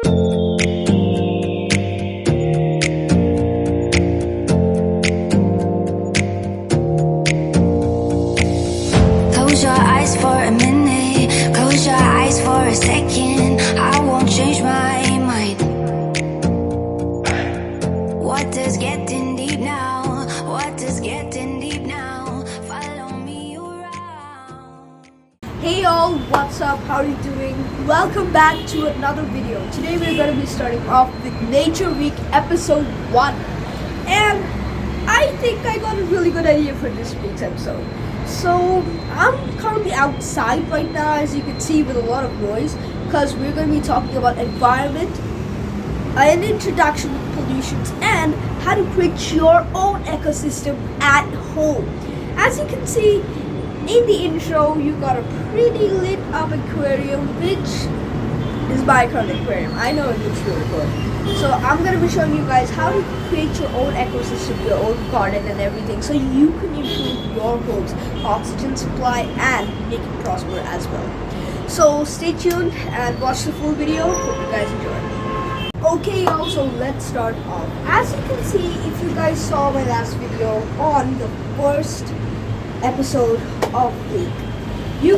Close your eyes for a minute, close your eyes for a second. I won't change my mind. What does getting deep now? What does getting deep now? Follow me around. Hey y'all, what's up? How are you doing? Welcome back to another video. Today we're going to be starting off with Nature Week episode 1. And I think I got a really good idea for this week's episode. So I'm currently outside right now, as you can see, with a lot of noise, because we're going to be talking about environment, an introduction to pollutions, and how to create your own ecosystem at home. As you can see in the intro, you got a pretty lit up aquarium, which is my current aquarium. I know it looks really good. So I'm going to be showing you guys how to create your own ecosystem, your own garden and everything, so you can improve your home's oxygen supply and make it prosper as well. So stay tuned and watch the full video. Hope you guys enjoy. Okay y'all, so let's start off. As you can see, if you guys saw my last video on the first episode of the you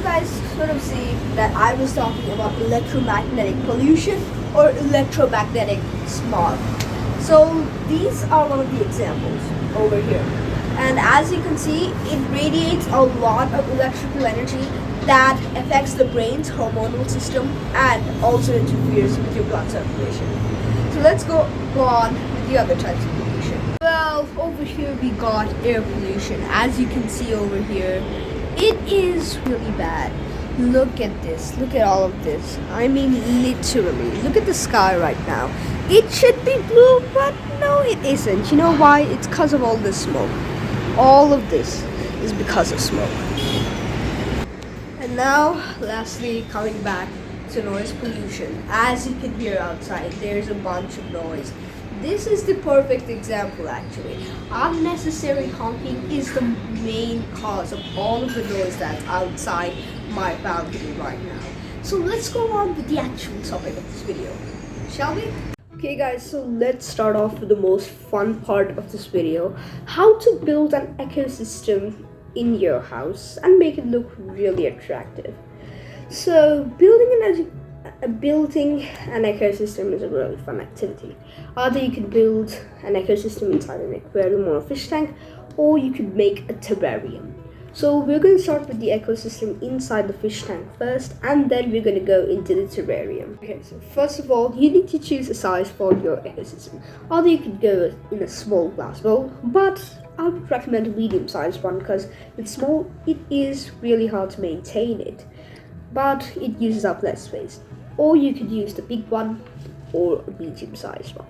guys sort of see that I was talking about electromagnetic pollution or electromagnetic smog. So these are one of the examples over here. And as you can see, it radiates a lot of electrical energy that affects the brain's hormonal system and also interferes with your blood circulation. So let's go on with the other types of pollution. Well, over here we got air pollution. As you can see over here, it is really bad. Look at this. Look at all of this. I mean, literally. Look at the sky right now. It should be blue, but no, it isn't. You know why? It's because of all this smoke. All of this is because of smoke. And now, lastly, coming back to noise pollution. As you can hear outside, there's a bunch of noise. This is the perfect example, actually. Unnecessary honking is the main cause of all of the noise that's outside my balcony right now. So let's go on with the actual topic of this video, shall we? Okay guys, so let's start off with the most fun part of this video. How to build an ecosystem in your house and make it look really attractive. So building an ecosystem is a really fun activity. Either you can build an ecosystem inside an aquarium or a fish tank, or you could make a terrarium. So we're going to start with the ecosystem inside the fish tank first, and then we're going to go into the terrarium. Okay, so first of all, you need to choose a size for your ecosystem. Either you could go in a small glass bowl, but I would recommend a medium-sized one because with small, it is really hard to maintain it, but it uses up less space. Or you could use the big one or a medium-sized one.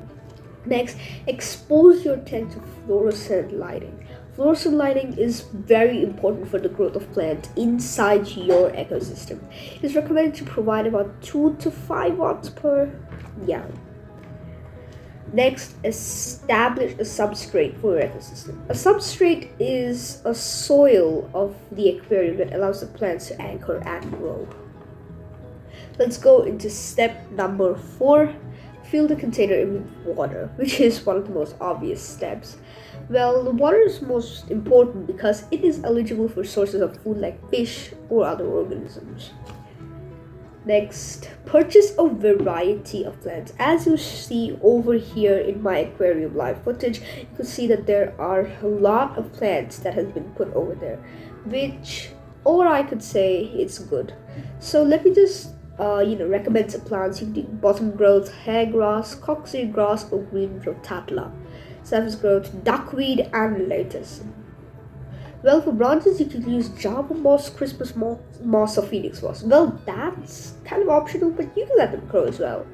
Next, expose your tank to fluorescent lighting. Fluorescent lighting is very important for the growth of plants inside your ecosystem. It is recommended to provide about 2 to 5 watts per gallon. Next, establish a substrate for your ecosystem. A substrate is a soil of the aquarium that allows the plants to anchor and grow. Let's go into step number 4. Fill the container with water, which is one of the most obvious steps. Well, the water is most important because it is eligible for sources of food like fish or other organisms. Next, purchase a variety of plants. As you see over here in my aquarium live footage, you can see that there are a lot of plants that has been put over there, or I could say it's good. So let me just recommend some plants. You can do bottom growth, hair grass, cockseed grass, or green rotatula, surface growth, duckweed, and lettuce. Well, for branches, you could use Java moss, Christmas moss, or Phoenix moss. Well, that's kind of optional, but you can let them grow as well.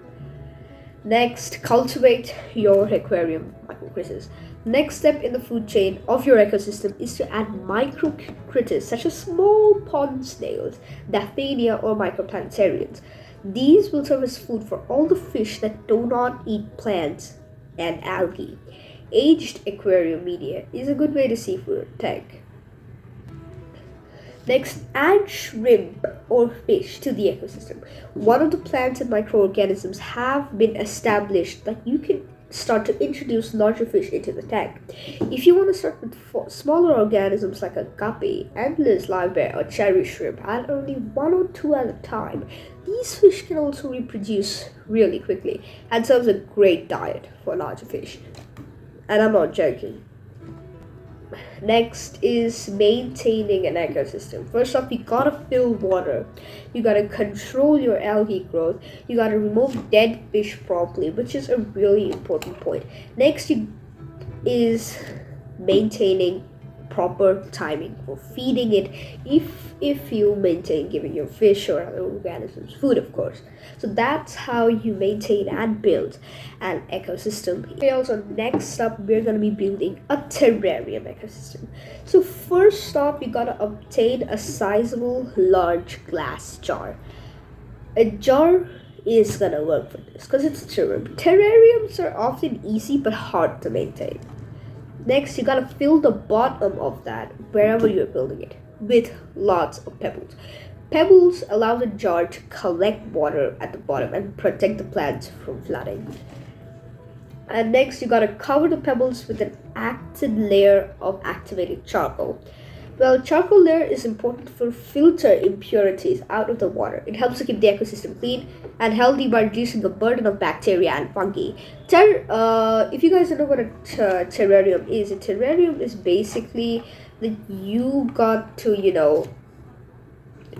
Next, cultivate your aquarium microcritters. Next step in the food chain of your ecosystem is to add microcritters such as small pond snails, Daphnia, or microplanetarians. These will serve as food for all the fish that do not eat plants and algae. Aged aquarium media is a good way to seafood tank. Next, add shrimp or fish to the ecosystem. One of the plants and microorganisms have been established that you can start to introduce larger fish into the tank. If you want to start with smaller organisms like a guppy, endless live bear, or cherry shrimp, add only one or two at a time. These fish can also reproduce really quickly and serves a great diet for larger fish. And I'm not joking. Next is maintaining an ecosystem. First off, you gotta fill water. You gotta control your algae growth. You gotta remove dead fish properly, which is a really important point. Next is maintaining proper timing for feeding it, if you maintain giving your fish or other organisms food, of course. So that's how you maintain and build an ecosystem. Okay, also next up we're going to be building a terrarium ecosystem. So first off, you gotta obtain a sizable large glass jar. A jar is gonna work for this because it's a terrarium. Terrariums are often easy but hard to maintain. Next, you gotta fill the bottom of that, wherever you're building it, with lots of pebbles. Pebbles allow the jar to collect water at the bottom and protect the plants from flooding. And next, you gotta cover the pebbles with an acted layer of activated charcoal. Well, charcoal layer is important for filter impurities out of the water. It helps to keep the ecosystem clean and healthy by reducing the burden of bacteria and fungi. If you guys don't know what a terrarium is basically that you got to,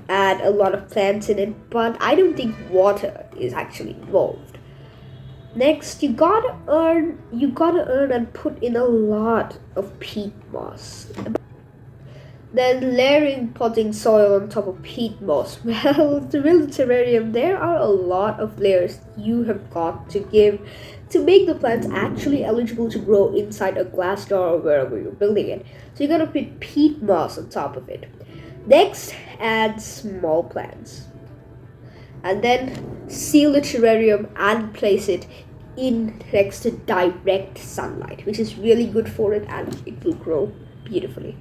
add a lot of plants in it, but I don't think water is actually involved. Next, you gotta earn and put in a lot of peat moss. Then layering potting soil on top of peat moss. Well, to build a terrarium, there are a lot of layers you have got to give to make the plants actually eligible to grow inside a glass jar or wherever you're building it. So you're gonna put peat moss on top of it. Next, add small plants. And then seal the terrarium and place it in next to direct sunlight, which is really good for it and it will grow beautifully.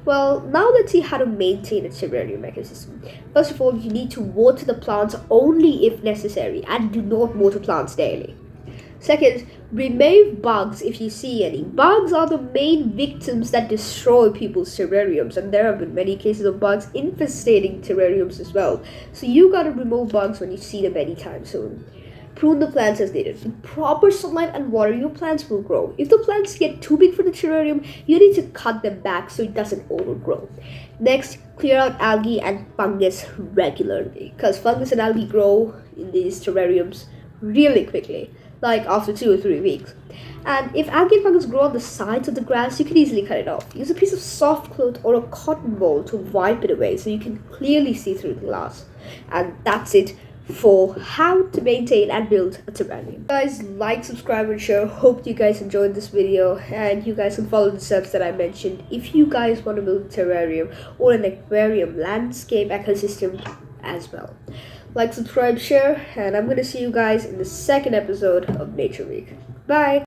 Well, now let's see how to maintain a terrarium ecosystem. First of all, you need to water the plants only if necessary and do not water plants daily. Second, remove bugs if you see any. Bugs are the main victims that destroy people's terrariums, and there have been many cases of bugs infestating terrariums as well. So you gotta remove bugs when you see them anytime soon. Prune the plants as needed. With proper sunlight and water, your plants will grow. If the plants get too big for the terrarium, you need to cut them back so it doesn't overgrow. Next, clear out algae and fungus regularly, because fungus and algae grow in these terrariums really quickly, like after 2 or 3 weeks. And if algae and fungus grow on the sides of the grass, you can easily cut it off. Use a piece of soft cloth or a cotton ball to wipe it away so you can clearly see through the glass. And that's it for how to maintain and build a terrarium. Guys, like, subscribe, and share. Hope you guys enjoyed this video, and you guys can follow the steps that I mentioned if you guys want to build a terrarium or an aquarium landscape ecosystem as well. Like, subscribe, share, and I'm gonna see you guys in the second episode of Nature Week. Bye.